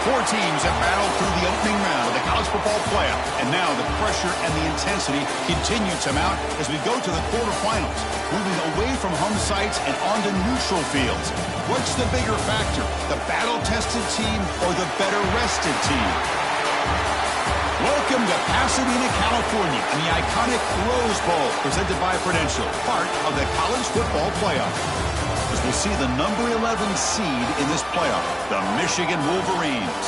Four teams have battled through the opening round of the college football playoff. And now the pressure and the intensity continue to mount as we go to the quarterfinals, moving away from home sites and onto neutral fields. What's the bigger factor, the battle-tested team or the better-rested team? Welcome to Pasadena, California, and the iconic Rose Bowl, presented by Prudential, part of the college football playoff. As we'll see the number 11 seed in this playoff, the Michigan Wolverines,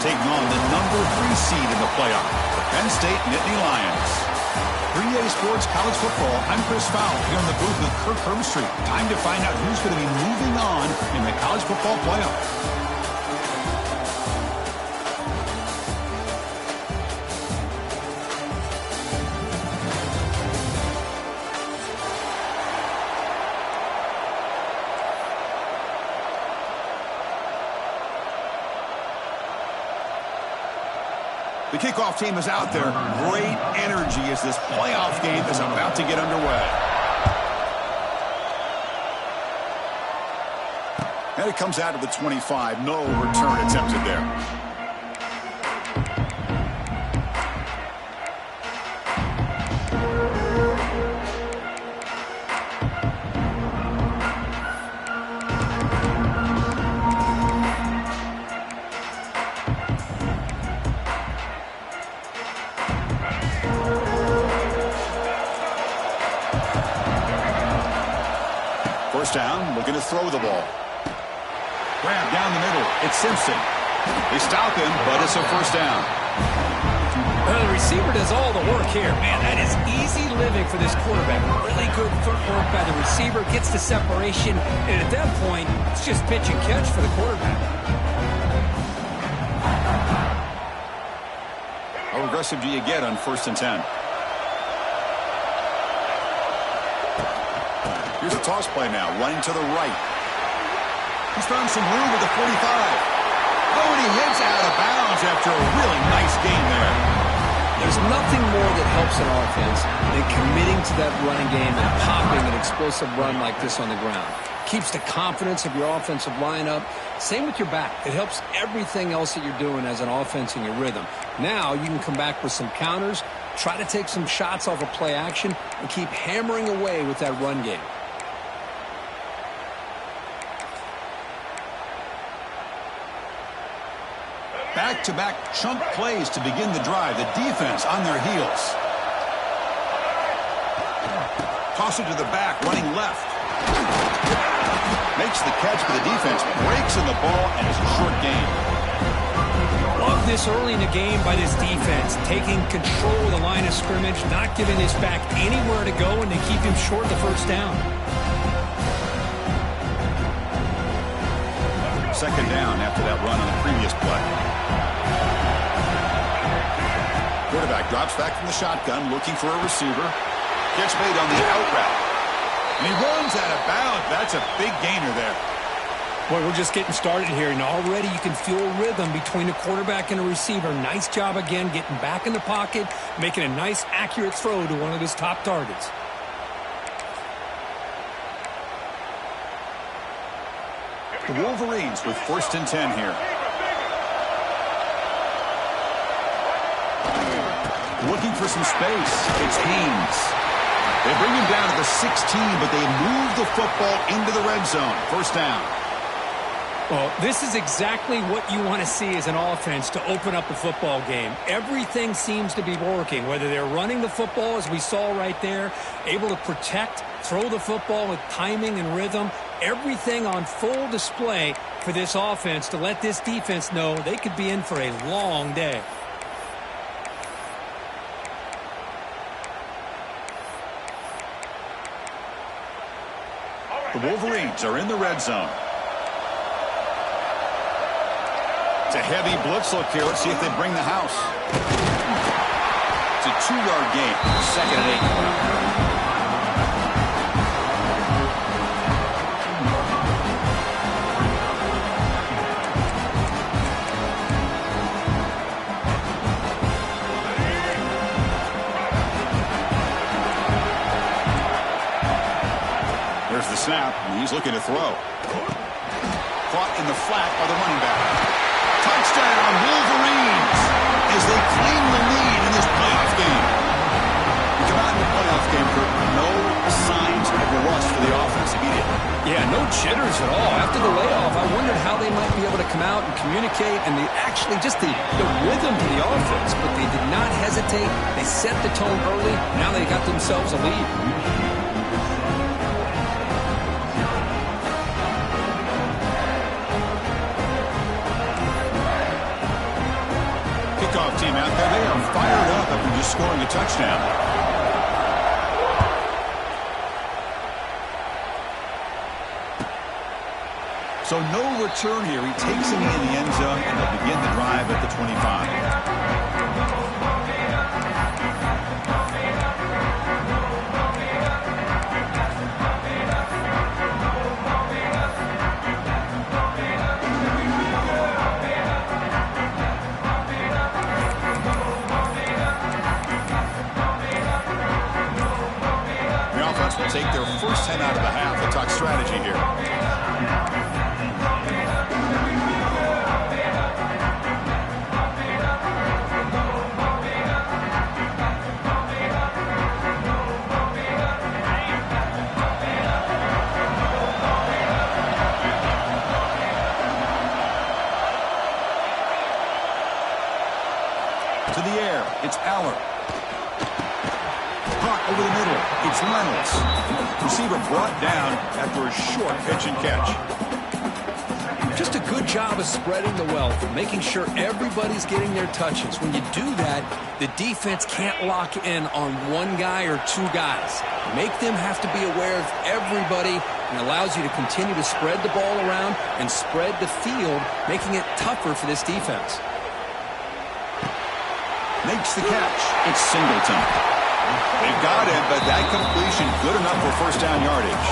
taking on the number 3 seed in the playoff, the Penn State Nittany Lions. 3A Sports College Football, I'm Chris Fowle, here in the booth with Kirk Herbstreit. Time to find out who's going to be moving on in the college football playoff. The kickoff team is out there. Great energy as this playoff game is about to get underway. And it comes out of the 25. No return attempted there. First down, looking to throw the ball. Grab down the middle. It's Simpson. They stop him, but it's a first down. Well, the receiver does all the work here. Man, that is easy living for this quarterback. Really good footwork by the receiver. Gets the separation. And at that point, it's just pitch and catch for the quarterback. How aggressive do you get on 1st and 10? Here's a toss play now, running to the right. He's found some room at the 45. Oh, and he hits out of bounds after a really nice gain there. There's nothing more that helps an offense than committing to that running game and popping an explosive run like this on the ground. Keeps the confidence of your offensive lineup. Same with your back. It helps everything else that you're doing as an offense in your rhythm. Now you can come back with some counters, try to take some shots off of play action, and keep hammering away with that run game. Back-to-back chunk plays to begin the drive. The defense on their heels. Toss it to the back, running left. Makes the catch, but the defense breaks in the ball, and it's a short gain. Love this early in the game by this defense. Taking control of the line of scrimmage, not giving this back anywhere to go, and they keep him short of the first down. Second down after that run on the previous play. Quarterback drops back from the shotgun, looking for a receiver. Gets made on the out route. And he runs out of bounds. That's a big gainer there. Boy, we're just getting started here, and already you can feel a rhythm between the quarterback and the receiver. Nice job again, getting back in the pocket, making a nice, accurate throw to one of his top targets. The Wolverines with 1st and 10 here. Looking for some space. It's Haynes. They bring him down to the 16, but they move the football into the red zone. First down. Well, this is exactly what you want to see as an offense to open up the football game. Everything seems to be working, whether they're running the football, as we saw right there, able to protect, throw the football with timing and rhythm. Everything on full display for this offense to let this defense know they could be in for a long day. The Wolverines are in the red zone. It's a heavy blitz look here. Let's see if they bring the house. It's a 2-yard gain. 2nd and 8. There's the snap, and he's looking to throw. Caught in the flat by the running back. Touchdown, Wolverines, as they claim the lead in this playoff game. We come out in the playoff game for no signs of a rust for the offense immediately. Yeah, no jitters at all. After the layoff, I wondered how they might be able to come out and communicate and actually just the rhythm to the offense. But they did not hesitate. They set the tone early. Now they got themselves a lead. Kickoff team out there. They are fired up after just scoring a touchdown. So no return here. He takes him in the end zone, and they'll begin the drive at the 25. The offense will take their first 10 out of the half. We'll talk strategy here. To the air, it's Aller. Caught over the middle, it's Reynolds. Receiver brought down after a short pitch and catch. Just a good job of spreading the wealth, making sure everybody's getting their touches. When you do that, the defense can't lock in on one guy or two guys. Make them have to be aware of everybody, and allows you to continue to spread the ball around and spread the field, making it tougher for this defense. Makes the catch. It's Singleton. They've got him, but that completion good enough for first down yardage.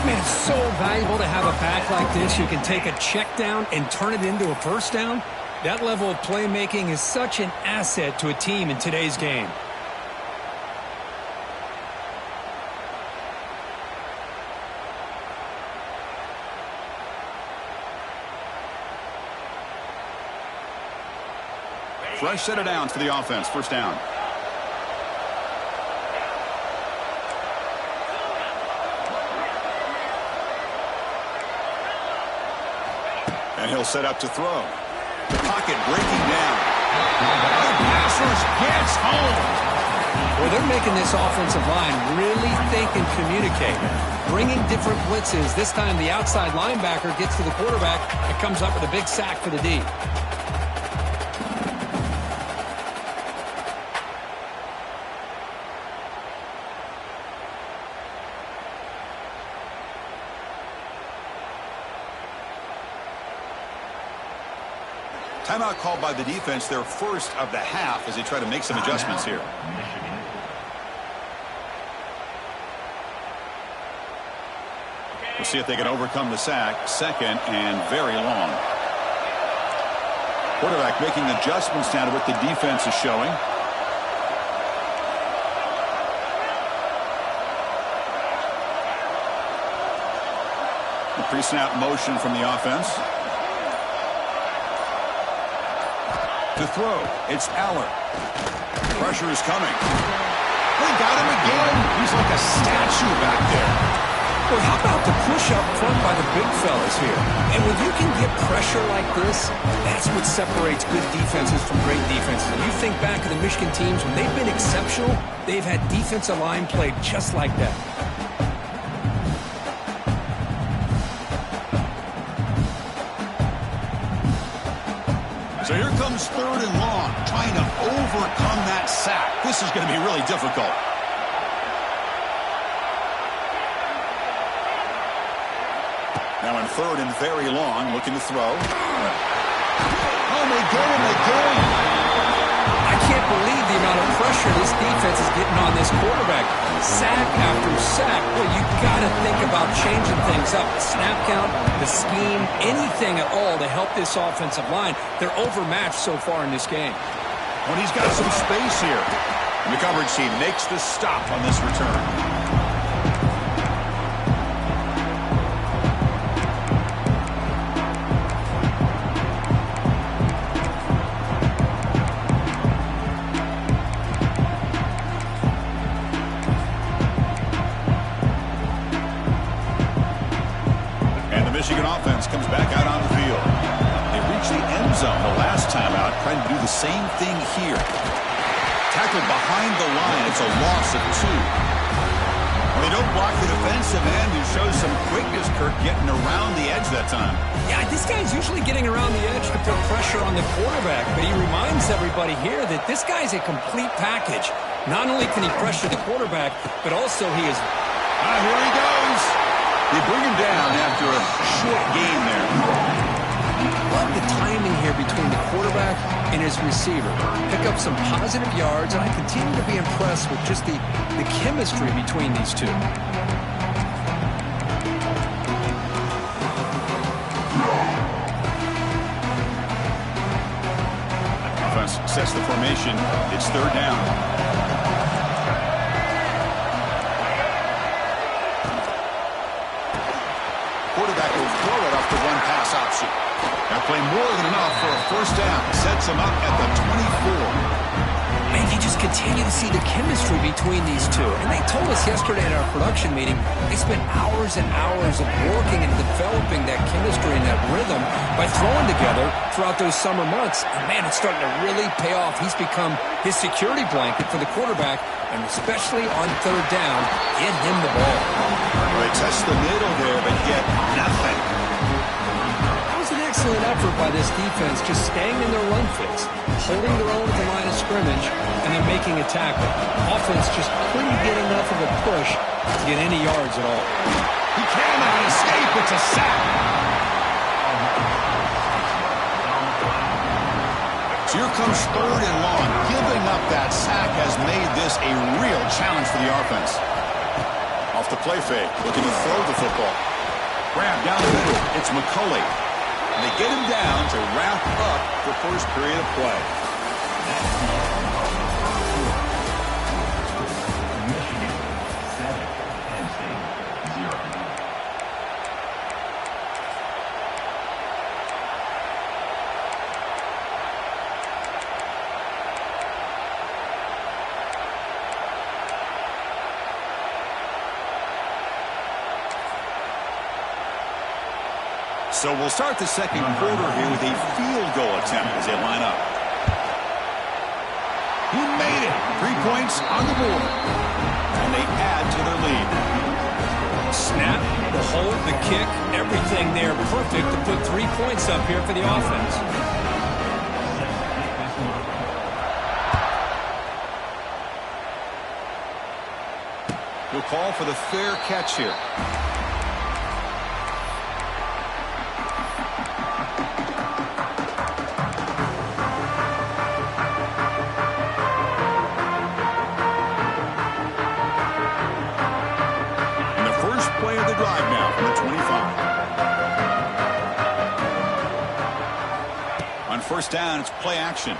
Man, it's so valuable to have a back like this. You can take a check down and turn it into a first down. That level of playmaking is such an asset to a team in today's game. Fresh set of downs for the offense. First down. And he'll set up to throw. The pocket breaking down. The passers gets home. Well, they're making this offensive line really think and communicate. Bringing different blitzes. This time the outside linebacker gets to the quarterback and comes up with a big sack for the D. Timeout called by the defense, their first of the half, as they try to make some adjustments here. We'll see if they can overcome the sack. Second and very long. Quarterback making adjustments now to what the defense is showing. The pre-snap motion from the offense. To throw, it's Aller. Pressure is coming. They got him again. He's like a statue back there. Well, how about the push up front by the big fellas here? And when you can get pressure like this, that's what separates good defenses from great defenses. And you think back to the Michigan teams, when they've been exceptional, they've had defensive line play just like that. So here comes third and long, trying to overcome that sack. This is going to be really difficult. Now in third and very long, looking to throw. Oh, they get him again. I can't believe the amount of pressure this defense is getting on this quarterback. Sack after sack. Well, you got to think about changing things up. The snap count, the scheme, anything at all to help this offensive line. They're overmatched so far in this game. When he's got some space here. And the coverage team makes the stop on this return. same thing here. Tackled behind the line. It's a loss of 2. They don't block the defensive end, who shows some quickness, Kirk, getting around the edge that time. Yeah, this guy's usually getting around the edge to put pressure on the quarterback, but he reminds everybody here that this guy's a complete package. Not only can he pressure the quarterback, but also he is... Here he goes. They bring him down after a short gain there. Love the timing here between the quarterback and his receiver. Pick up some positive yards, and I continue to be impressed with just the chemistry between these two. Offense sets the formation. It's 3rd down. Quarterback will throw it off the one-pass option. That play more than enough for a 1st down. Sets him up at the 24. Man, you just continue to see the chemistry between these two. And they told us yesterday at our production meeting, they spent hours and hours of working and developing that chemistry and that rhythm by throwing together throughout those summer months. And man, it's starting to really pay off. He's become his security blanket for the quarterback, and especially on 3rd down, get him the ball. They test the middle there, but get nothing. That was an excellent effort by this defense, just staying in their run fits, holding their own at the line of scrimmage, and then making a tackle. Offense just couldn't get enough of a push to get any yards at all. He cannot escape. It's a sack. So here comes 3rd and long. Giving up that sack has made this a real challenge for the offense. Off the play fake, looking to throw the football. Grab down the middle. It's McCulley. And they get him down to wrap up the 1st period of play. So we'll start the 2nd quarter here with a field goal attempt as they line up. He made it. 3 points on the board. And they add to their lead. Snap, the hold, the kick, everything there perfect to put 3 points up here for the offense. He'll call for the fair catch here. Play of the drive now from the 25. On 1st down, it's play action.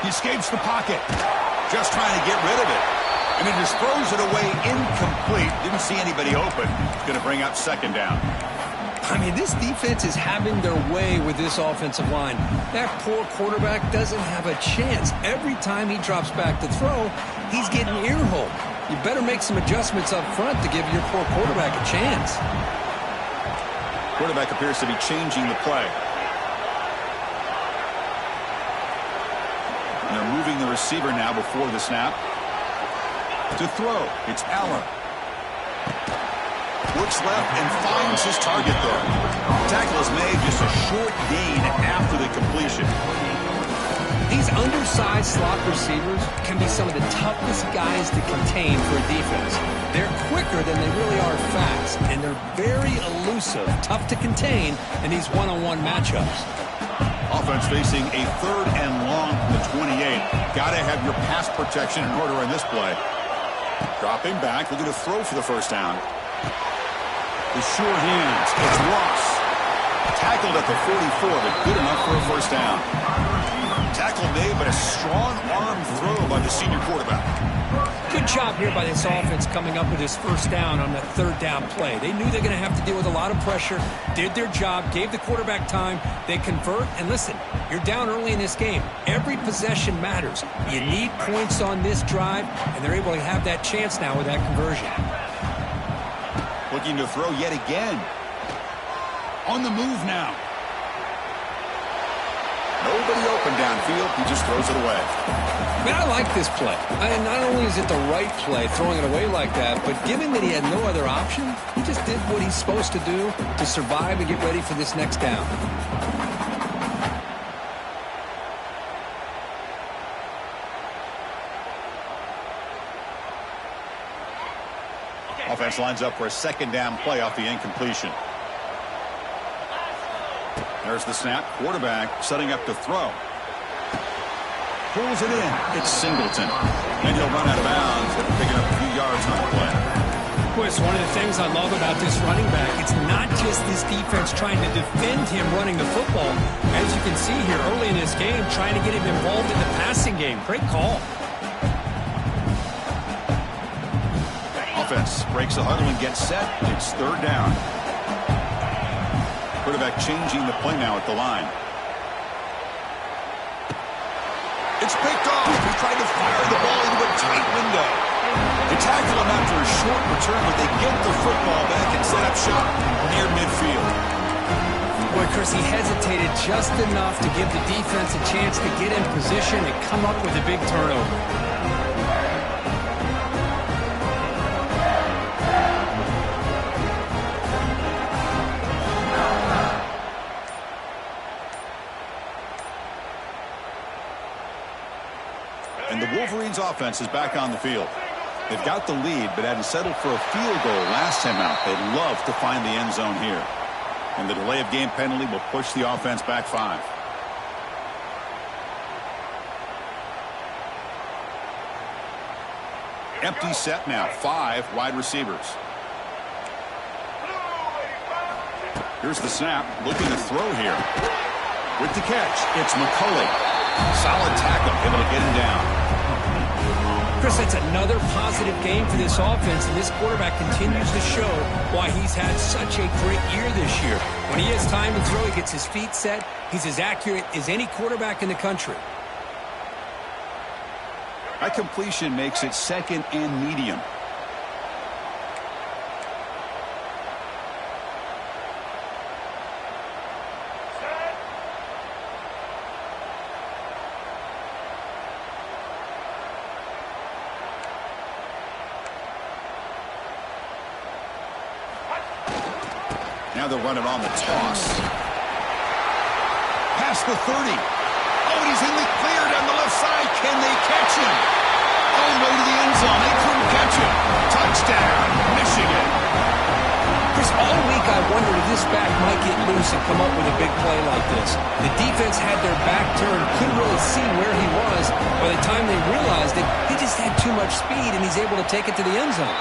He escapes the pocket. Just trying to get rid of it. And he just throws it away incomplete. Didn't see anybody open. It's going to bring up 2nd down. I mean, this defense is having their way with this offensive line. That poor quarterback doesn't have a chance. Every time he drops back to throw, he's getting ear-holed. You better make some adjustments up front to give your poor quarterback a chance. Quarterback appears to be changing the play. And they're moving the receiver now before the snap. To throw, it's Allen. Looks left and finds his target there. The tackle is made, just a short gain after the completion. These undersized slot receivers can be some of the toughest guys to contain for a defense. They're quicker than they really are fast, and they're very elusive, tough to contain in these one-on-one matchups. Offense facing a 3rd and long from the 28. Got to have your pass protection in order in this play. Dropping back, looking to throw for the 1st down. The short hands, it's Ross. Tackled at the 44, but good enough for a 1st down. Tackle made, but a strong arm throw by the senior quarterback. Good job here by this offense coming up with this 1st down on the 3rd down play. They knew they were going to have to deal with a lot of pressure, did their job, gave the quarterback time. They convert, and listen, you're down early in this game. Every possession matters. You need points on this drive, and they're able to have that chance now with that conversion. Looking to throw yet again. On the move now. Nobody open downfield. He just throws it away. Man, I like this play. Not only is it the right play, throwing it away like that, but given that he had no other option, he just did what he's supposed to do to survive and get ready for this next down. Offense lines up for a second down play off the incompletion. There's the snap. Quarterback setting up to throw. Pulls it in. It's Singleton. And he'll run out of bounds after picking up a few yards on the play. Boy, it's one of the things I love about this running back. It's not just this defense trying to defend him running the football. As you can see here early in this game, trying to get him involved in the passing game. Great call. Offense breaks the huddle and gets set. It's third down. Quarterback changing the play now at the line. It's picked off. He tried to fire the ball into a tight window. They tackle him after a short return, but they get the football back and set up shop near midfield. Boy, Chris, he hesitated just enough to give the defense a chance to get in position and come up with a big turnover. And the Wolverines offense is back on the field. They've got the lead, but had to settle for a field goal last time out. They'd love to find the end zone here. And the delay of game penalty will push the offense back 5. Empty set now. 5 wide receivers. Here's the snap. Looking to throw here. With the catch, it's McCulley. Solid tackle, able to get him down. Chris, that's another positive game for this offense, and this quarterback continues to show why he's had such a great year this year. When he has time to throw, he gets his feet set. He's as accurate as any quarterback in the country. That completion makes it second and medium. Now they'll run it on the toss. Past the 30. Oh, and he's in the clear down the left side. Can they catch him? All the way to the end zone. They couldn't catch him. Touchdown, Michigan. Chris, all week I wondered if this back might get loose and come up with a big play like this. The defense had their back turned, couldn't really see where he was. By the time they realized it, he just had too much speed, and he's able to take it to the end zone.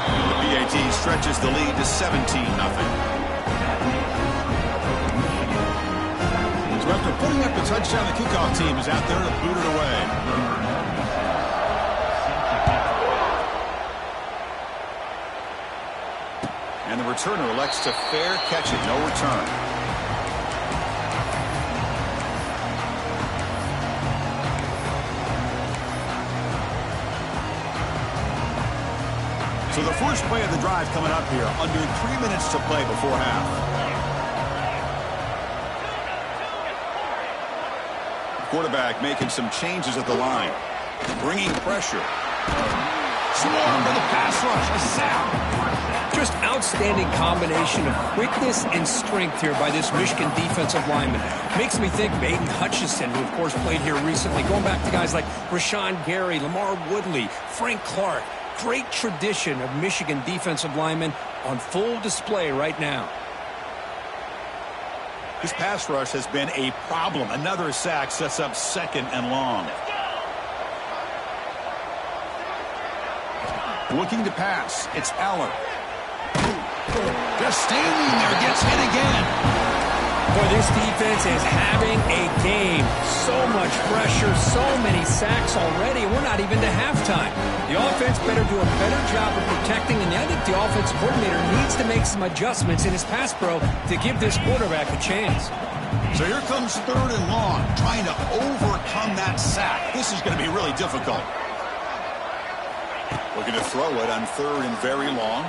The PAT stretches the lead to 17-0. So after putting up the touchdown, the kickoff team is out there to boot it away. And the returner elects to fair catch it, no return. So the first play of the drive coming up here, under 3 minutes to play before half. Quarterback making some changes at the line. Bringing pressure. Swarm to the pass rush. A sack. Just outstanding combination of quickness and strength here by this Michigan defensive lineman. Makes me think of Aiden Hutchinson, who of course played here recently. Going back to guys like Rashawn Gary, Lamar Woodley, Frank Clark. Great tradition of Michigan defensive linemen on full display right now. This pass rush has been a problem. Another sack sets up second and long. Looking to pass. It's Allen. Just standing there. Gets hit again. Boy, this defense is having a game. So much pressure, so many sacks already. We're not even to halftime. The offense better do a better job of protecting, and I think the offensive coordinator needs to make some adjustments in his pass pro to give this quarterback a chance. So here comes third and long, trying to overcome that sack. This is going to be really difficult. Looking to throw it on third and very long.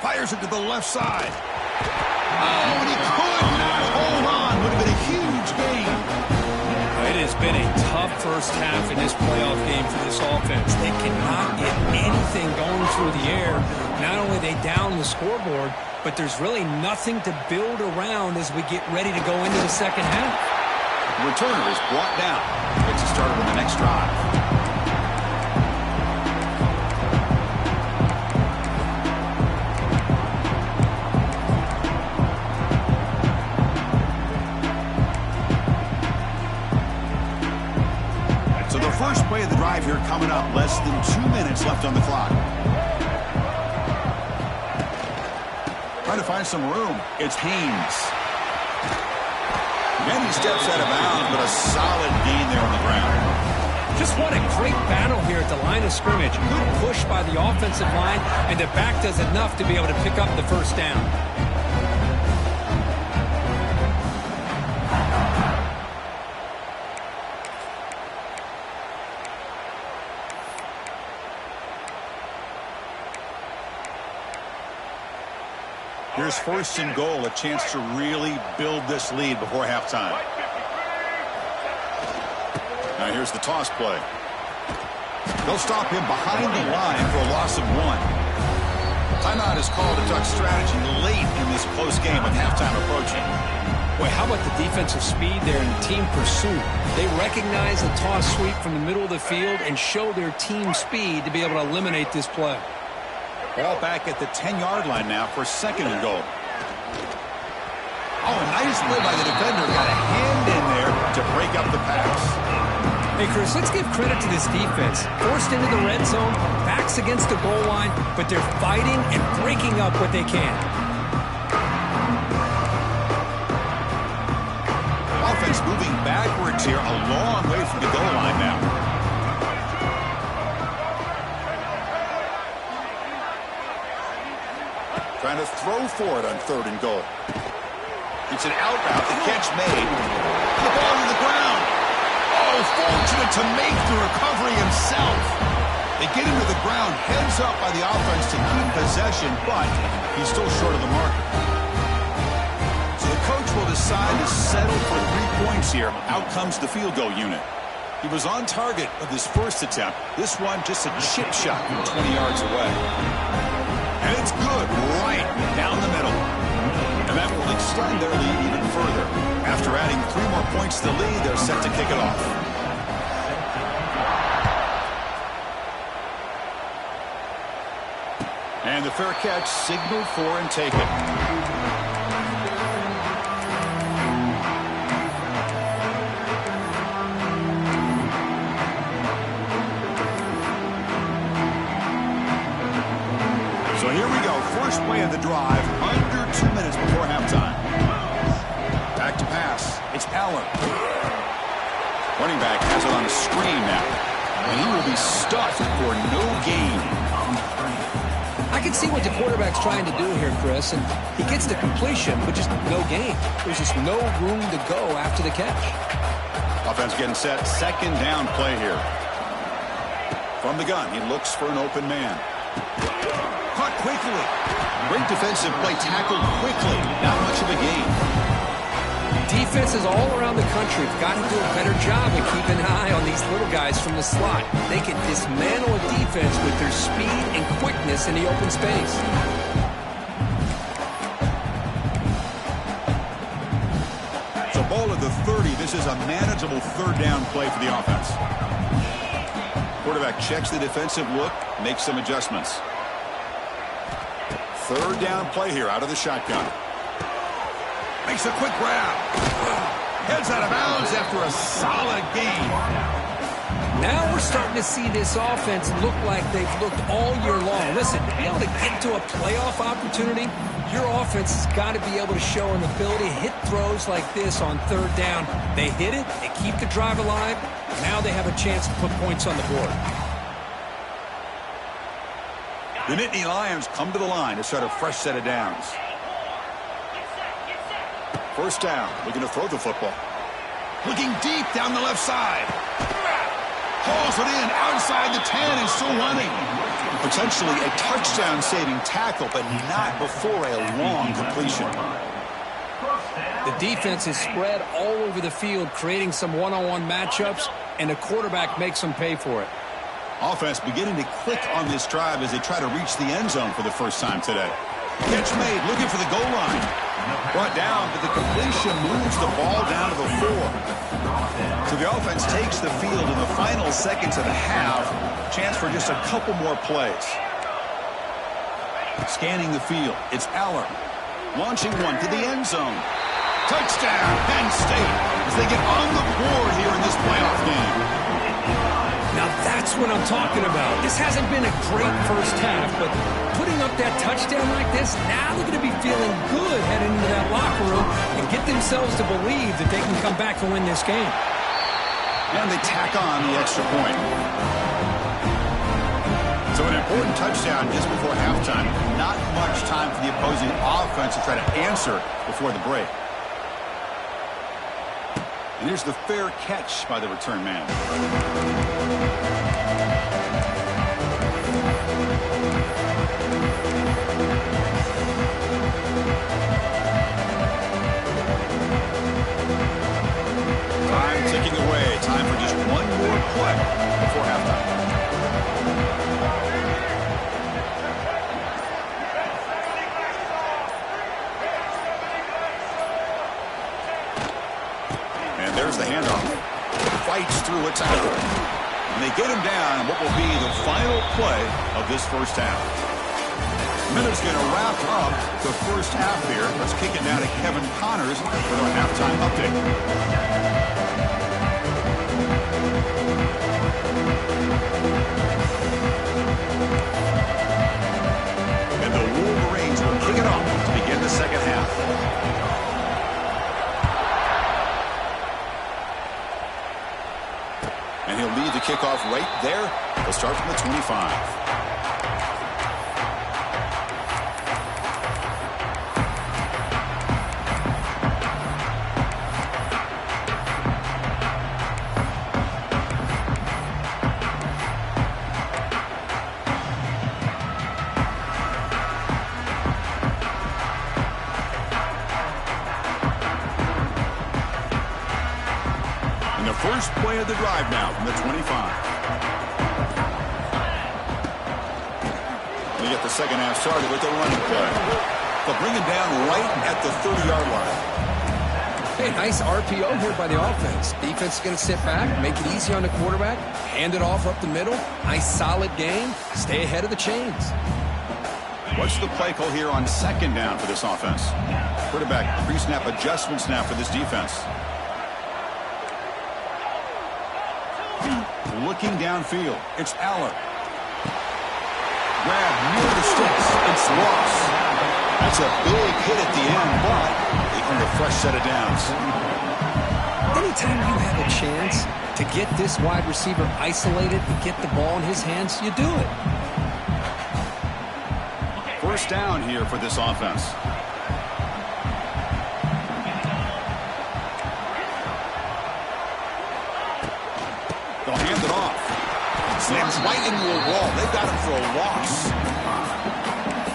Fires it to the left side. Oh, and he could not hold on. Would have been a huge gain. first half in this playoff game for this offense. They cannot get anything going through the air. Not only are they down the scoreboard, but there's really nothing to build around as we get ready to go into the second half. The returner is brought down. Gets us started with the next drive. First play of the drive here coming up. Less than 2 minutes left on the clock. Trying to find some room. It's Haynes. Then he steps out of bounds, but a solid gain there on the ground. Just what a great battle here at the line of scrimmage. Good push by the offensive line, and the back does enough to be able to pick up the first down. Here's first and goal, a chance to really build this lead before halftime. Now here's the toss play. They'll stop him behind the line for a loss of 1. Timeout is called to duck strategy late in this close game with halftime approaching. Boy, how about the defensive speed there and the team pursuit? They recognize the toss sweep from the middle of the field and show their team speed to be able to eliminate this play. Ball back at the 10-yard line now for second and goal. Oh, nice play by the defender. Got a hand in there to break up the pass. Hey, Chris, let's give credit to this defense. Forced into the red zone, backs against the goal line, but they're fighting and breaking up what they can. Offense moving backwards here, a long way from the goal line now. Trying to throw for it on third and goal. It's an out route. The catch made. The ball to the ground. Oh, fortunate to make the recovery himself. They get him to the ground. Heads up by the offense to keep possession, but he's still short of the mark. So the coach will decide to settle for 3 points here. Out comes the field goal unit. He was on target of his first attempt. This one just a chip shot from 20 yards away. And it's good, right down the middle. And that will extend their lead even further. After adding 3 more points to the lead, they're set to kick it off. And the fair catch signaled for and taken. So here we go. First play of the drive. Under 2 minutes before halftime. Back to pass. It's Allen. Running back has it on a screen now. And he will be stuck for no gain. I can see what the quarterback's trying to do here, Chris. And he gets the completion, but just no gain. There's just no room to go after the catch. Offense getting set. Second down play here. From the gun, he looks for an open man. Caught quickly. Great defensive play, tackled quickly. Not much of a gain. Defenses all around the country have got to do a better job of keeping an eye on these little guys from the slot. They can dismantle a defense with their speed and quickness in the open space. So ball at the 30. This is a manageable third down play for the offense. Quarterback checks the defensive look, makes some adjustments. Third down play here out of the shotgun. Makes a quick grab. Heads out of bounds after a solid gain. Now we're starting to see this offense look like they've looked all year long. Listen, to be able to get to a playoff opportunity, your offense has got to be able to show an ability to hit throws like this on third down. They hit it, they keep the drive alive. Now they have a chance to put points on the board. The Nittany Lions come to the line to start a fresh set of downs. First down, looking to throw the football. Looking deep down the left side. Hauls it in outside the 10 and still running. Potentially a touchdown-saving tackle, but not before a long completion. The defense is spread all over the field, creating some one-on-one matchups, and the quarterback makes them pay for it. Offense beginning to click on this drive as they try to reach the end zone for the first time today. Catch made, looking for the goal line. Brought down, but the completion moves the ball down to the 4. So the offense takes the field in the final seconds of the half. Chance for just a couple more plays. Scanning the field, it's Aller. Launching one to the end zone. Touchdown, Penn State, as they get on the board here in this playoff game. Now that's what I'm talking about. This hasn't been a great first half, but putting up that touchdown like this, now they're going to be feeling good heading into that locker room and get themselves to believe that they can come back and win this game. And they tack on the extra point. So an important touchdown just before halftime. Not much time for the opposing offense to try to answer before the break. And here's the fair catch by the return man. Time ticking away. Time for just one more play before halftime. And there's the handoff. Fights through a tackle. And they get him down in what will be the final play of this first half. Miller's going to wrap up the first half here. Let's kick it down to Kevin Connors with our halftime update. And the Wolverines will kick it off to begin the second half. And he'll lead the kickoff right there. He'll start from the 25. First play of the drive now from the 25. We get the second half started with the running play. They'll bring him down right at the 30-yard line. Hey, nice RPO here by the offense. Defense is going to sit back, make it easy on the quarterback, hand it off up the middle. Nice solid game. Stay ahead of the chains. What's the play call here on second down for this offense? Quarterback pre-snap adjustments now for this defense. Looking downfield, it's Aller. Grab near the sticks, it's lost. That's a big hit at the end, but they earn a fresh set of downs. Anytime you have a chance to get this wide receiver isolated and get the ball in his hands, you do it. First down here for this offense. They'll hand it off. Slams right into a wall. They've got him for a loss.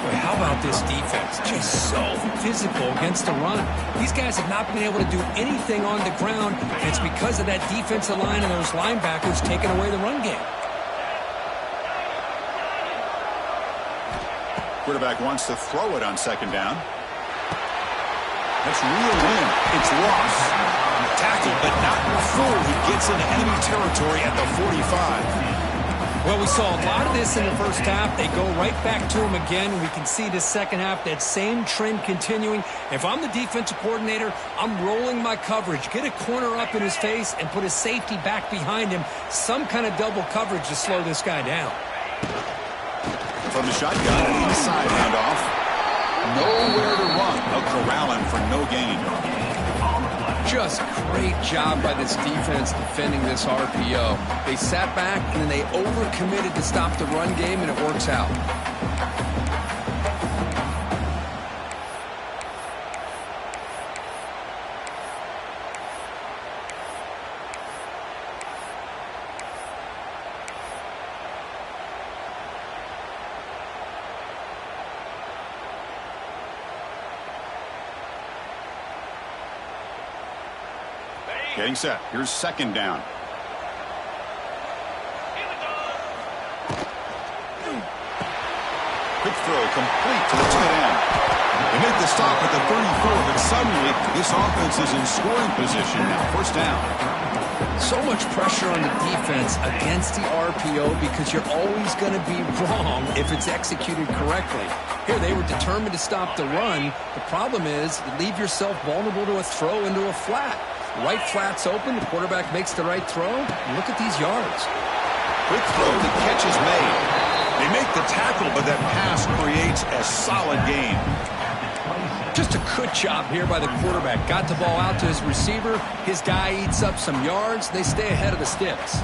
Boy, how about this defense? Just so physical against the run. These guys have not been able to do anything on the ground, and it's because of that defensive line and those linebackers taking away the run game. Quarterback wants to throw it on second down. That's reeled in. It's lost. Tackled, but not before he gets into enemy territory at the 45. Well, we saw a lot of this in the first half. They go right back to him again. We can see the second half, that same trend continuing. If I'm the defensive coordinator, I'm rolling my coverage. Get a corner up in his face and put a safety back behind him. Some kind of double coverage to slow this guy down. From the shotgun, an inside handoff. Nowhere to run. They'll corral him for no gain. Just great job by this defense defending this RPO. They sat back, and then they overcommitted to stop the run game, and it works out. Getting set. Here's second down. Quick throw complete to the tight end. They make the stop at the 34, but suddenly this offense is in scoring position now. First down. So much pressure on the defense against the RPO because you're always going to be wrong if it's executed correctly. Here, they were determined to stop the run. The problem is you leave yourself vulnerable to a throw into a flat. The right flat's open. The quarterback makes the right throw. And look at these yards. Quick throw. The catch is made. They make the tackle, but that pass creates a solid gain. Just a good job here by the quarterback. Got the ball out to his receiver. His guy eats up some yards. They stay ahead of the sticks.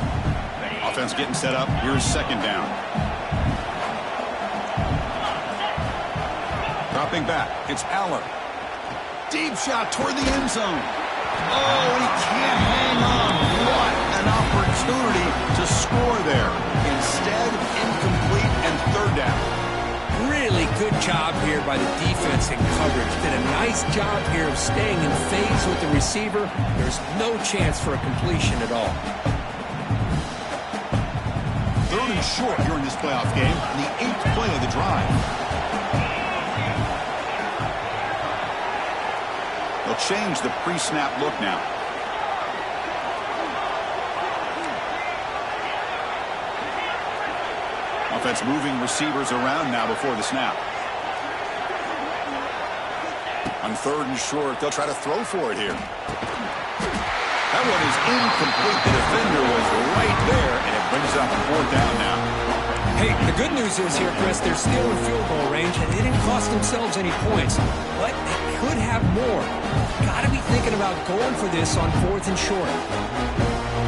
Offense getting set up. Here's second down. Dropping back. It's Aller. Deep shot toward the end zone. Oh, and he can't hang on. What an opportunity to score there. Instead, incomplete and third down. Really good job here by the defense in coverage. Did a nice job here of staying in phase with the receiver. There's no chance for a completion at all. Third and short during this playoff game, the 8th play of the drive. They'll change the pre-snap look now. Offense moving receivers around now before the snap. On third and short, they'll try to throw for it here. That one is incomplete. The defender was right there, and it brings up fourth down now. Hey, the good news is here, Chris, they're still in field goal range, and they didn't cost themselves any points. But they could have more. Got to be thinking about going for this on fourth and short.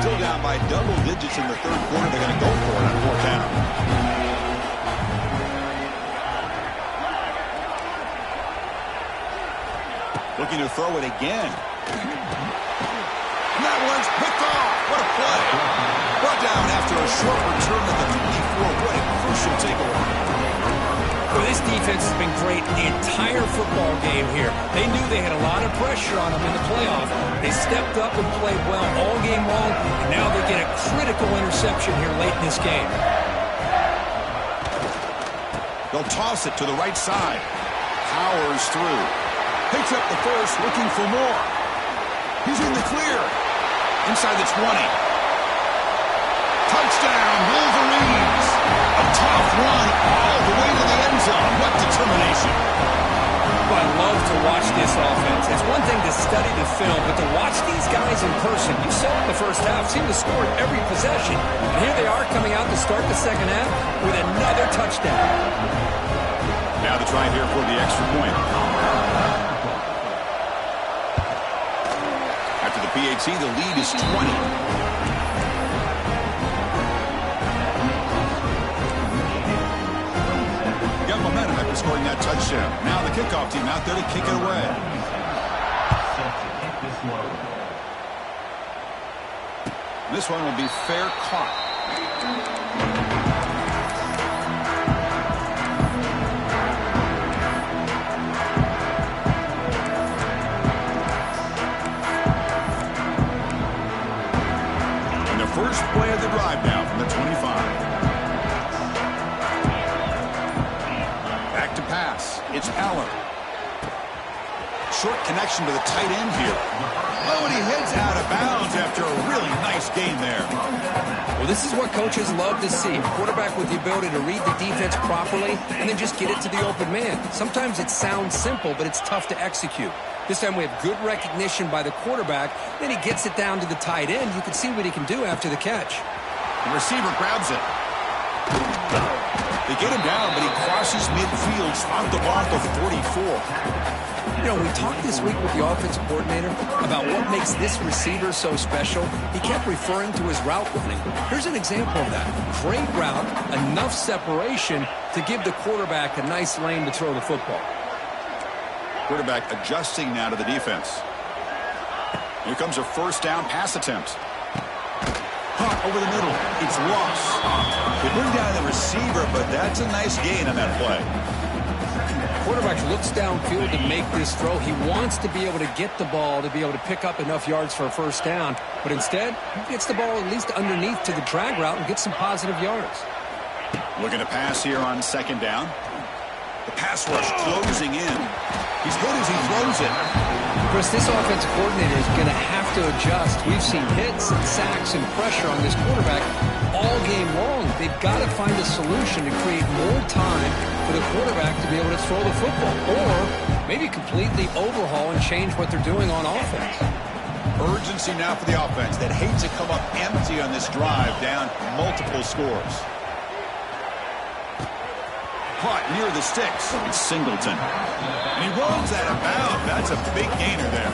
Still down by double digits in the third quarter. They're going to go for it on fourth down. Looking to throw it again. And that one's picked off. What a play. Brought down after a short return at the 24. What a crucial takeaway. Well, this defense has been great the entire football game here. They knew they had a lot of pressure on them in the playoff. They stepped up and played well all game long, and now they get a critical interception here late in this game. They'll toss it to the right side. Powers through. Picks up the first, looking for more. He's in the clear. Inside the 20. Touchdown, Wolverines. A tough run all the way to the end zone. What determination. Well, I love to watch this offense. It's one thing to study the film, but to watch these guys in person, you saw in the first half, seem to score every possession. And here they are coming out to start the second half with another touchdown. Now to try here for the extra point. After the PAT, the lead is 20. Momentum after scoring that touchdown. Now the kickoff team out there to kick it away. This one will be fair caught. And the first play of the drive now from the 25. Pass. It's Aller. Short connection to the tight end here. Oh, and he heads out of bounds after a really nice gain there. Well, this is what coaches love to see. A quarterback with the ability to read the defense properly and then just get it to the open man. Sometimes it sounds simple, but it's tough to execute. This time we have good recognition by the quarterback. Then he gets it down to the tight end. You can see what he can do after the catch. The receiver grabs it. They get him down, but he crosses midfield, spot the ball to 44. You know, we talked this week with the offensive coordinator about what makes this receiver so special. He kept referring to his route running. Here's an example of that. Great route, enough separation to give the quarterback a nice lane to throw the football. Quarterback adjusting now to the defense. Here comes a first down pass attempt. Caught over the middle. It's lost. They bring down the receiver, but that's a nice gain on that play. Quarterback looks downfield to make this throw. He wants to be able to get the ball to be able to pick up enough yards for a first down, but instead, he gets the ball at least underneath to the drag route and gets some positive yards. Looking to pass here on second down. The pass rush closing in. He's good as he throws it. Chris, this offensive coordinator is going to have to adjust. We've seen hits and sacks and pressure on this quarterback all game long. They've got to find a solution to create more time for the quarterback to be able to throw the football, or maybe completely overhaul and change what they're doing on offense. Urgency now for the offense that hates to come up empty on this drive, down multiple scores. Caught near the sticks. It's Singleton. And he rolls that about. That's a big gainer there.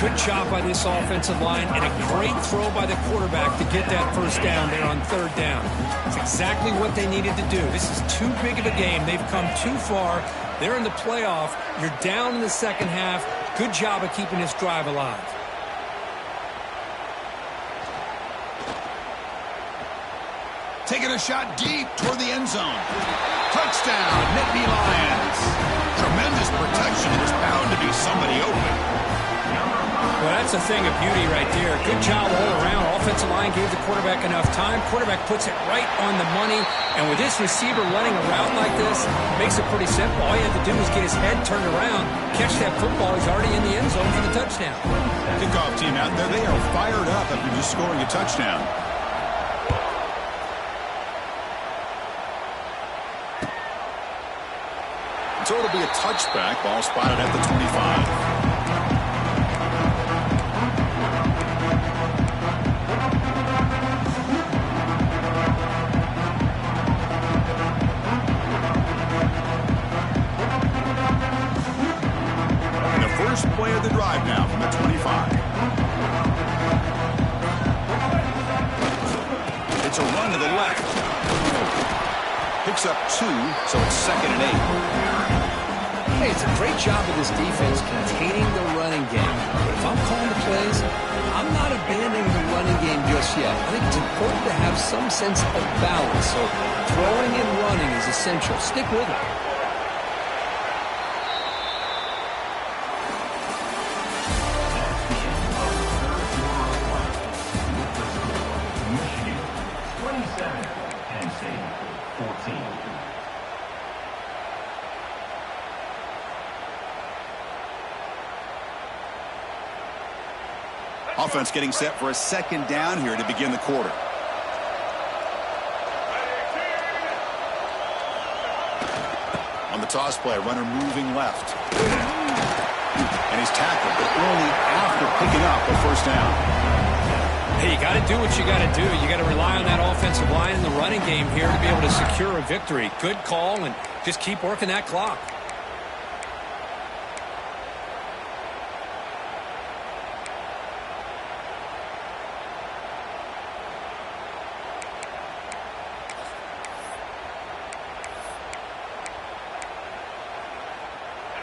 Good job by this offensive line and a great throw by the quarterback to get that first down there on third down. It's exactly what they needed to do. This is too big of a game. They've come too far. They're in the playoff. You're down in the second half. Good job of keeping this drive alive. Taking a shot deep toward the end zone. Touchdown, Nittany Lions. Tremendous protection. There's bound to be somebody open. Well, that's a thing of beauty right there. Good job all around. Offensive line gave the quarterback enough time. Quarterback puts it right on the money. And with this receiver running around like this, it makes it pretty simple. All you have to do is get his head turned around, catch that football. He's already in the end zone for the touchdown. Kickoff team out there. They are fired up after just scoring a touchdown. So it'll be a touchback. Ball spotted at the 25. And the first play of the drive now from the 25. It's a run to the left. Picks up 2, so it's 2nd and 8. Hey, it's a great job of this defense containing the running game. But if I'm calling the plays, I'm not abandoning the running game just yet. I think it's important to have some sense of balance. So throwing and running is essential. Stick with it. Offense getting set for a second down here to begin the quarter. On the toss play, runner moving left. And he's tackled, but only after picking up a first down. Hey, you got to do what you got to do. You got to rely on that offensive line in the running game here to be able to secure a victory. Good call, and just keep working that clock.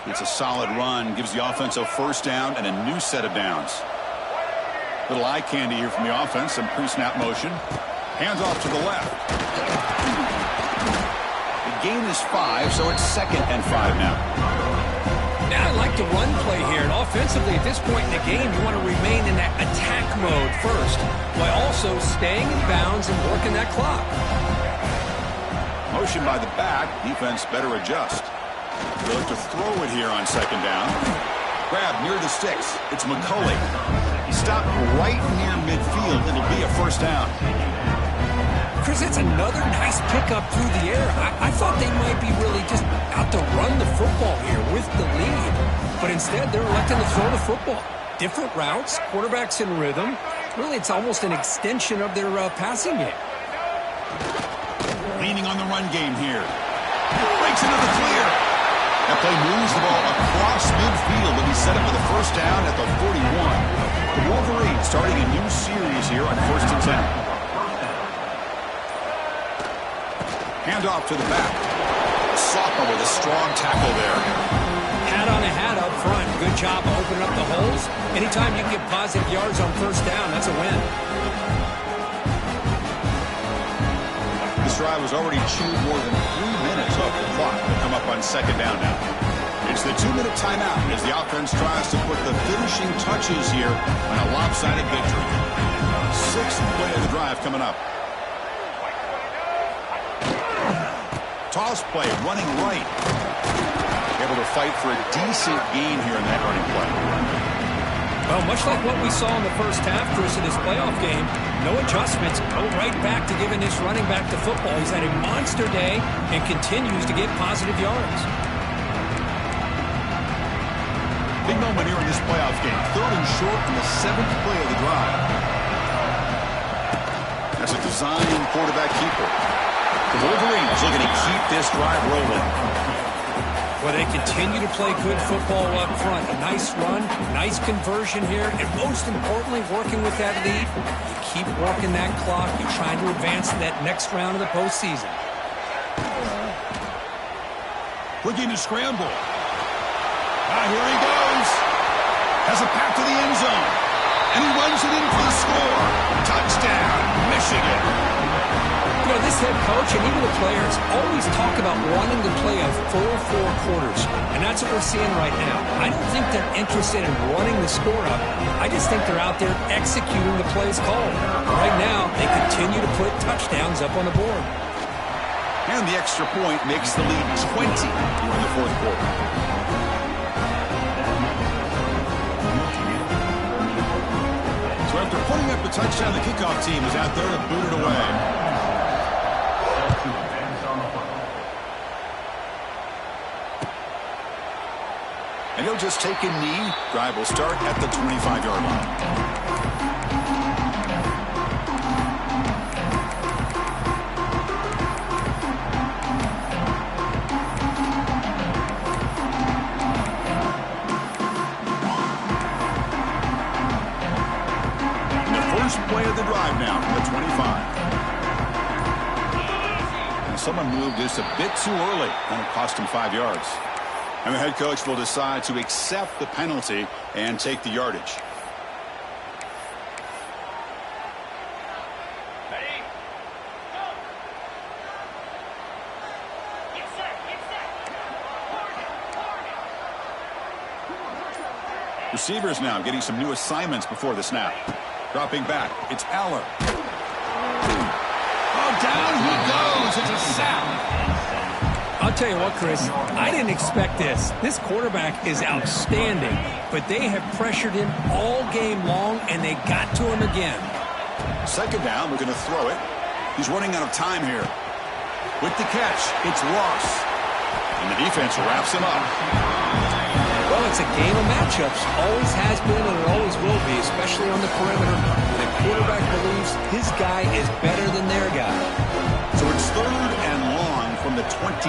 It's a solid run, gives the offense a first down and a new set of downs. Little eye candy here from the offense, some pre-snap motion. Hands off to the left. The gain is 5, so it's 2nd and 5 now. Now I like the run play here, and offensively at this point in the game, you want to remain in that attack mode first, while also staying in bounds and working that clock. Motion by the back, defense better adjust. They'll look to throw it here on 2nd down. Grab near the sticks. It's McCulley. He stopped right near midfield. It'll be a first down. Chris, that's another nice pickup through the air. I thought they might be really just out to run the football here with the lead. But instead, they're electing to throw the football. Different routes, quarterbacks in rhythm. Really, it's almost an extension of their passing game. Leaning on the run game here. Breaks into the clear. That play moves the ball across midfield, and he set up for the first down at the 41. The Wolverines starting a new series here on 1st and 10. Handoff to the back. Sophomore with a strong tackle there. Hat on a hat up front. Good job of opening up the holes. Anytime you can get positive yards on first down, that's a win. This drive was already chewed more than 3 minutes off the clock to come up on 2nd down now. It's the 2-minute timeout as the offense tries to put the finishing touches here on a lopsided victory. 6th play of the drive coming up. Toss play running right. Able to fight for a decent gain here in that running play. Well, much like what we saw in the first half, Chris, in this playoff game, no adjustments, go right back to giving this running back the football. He's had a monster day and continues to get positive yards. Big moment here in this playoff game. 3rd and short in the 7th play of the drive. That's a design quarterback keeper. The Wolverines looking to keep this drive rolling. Well, they continue to play good football up front. A nice run, nice conversion here, and most importantly, working with that lead. You keep working that clock. You're trying to advance to that next round of the postseason. Looking to scramble. Here he goes. Has a pass to the end zone. And he runs it in for the score. Touchdown, Michigan. You know, this head coach and even the players always talk about wanting to play a full 4 quarters, and that's what we're seeing right now. I don't think they're interested in running the score up. I just think they're out there executing the plays called. Right now, they continue to put touchdowns up on the board. And the extra point makes the lead 20 here in the 4th quarter. So after putting up the touchdown, the kickoff team is out there to boot it away. And he'll just take a knee. Drive will start at the 25-yard line. And the first play of the drive now from the 25. And someone moved this a bit too early, and it cost him 5 yards. And the head coach will decide to accept the penalty and take the yardage. Ready? Go! Get set! Get set! Receivers now getting some new assignments before the snap. Dropping back, it's Aller. Oh, down he goes. It's a sack. I'll tell you what, Chris, I didn't expect this. This quarterback is outstanding, but they have pressured him all game long, and they got to him again. 2nd down, we're going to throw it. He's running out of time here. With the catch, it's Ross. And the defense wraps him up. Well, it's a game of matchups. Always has been, and it always will be, especially on the perimeter. The quarterback believes his guy is better than their guy. So it's 3rd and long from the 29.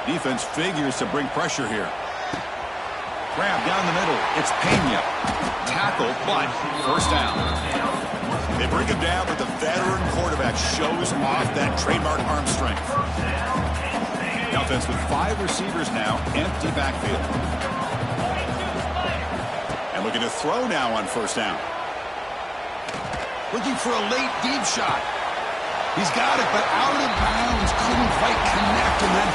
Defense figures to bring pressure here. Grab down the middle. It's Pena. Tackle, but 1st down. They bring him down, but the veteran quarterback shows off that trademark arm strength. The offense with 5 receivers now, empty backfield. And looking to throw now on 1st down. Looking for a late deep shot. He's got it, but out of bounds. Couldn't quite connect, and then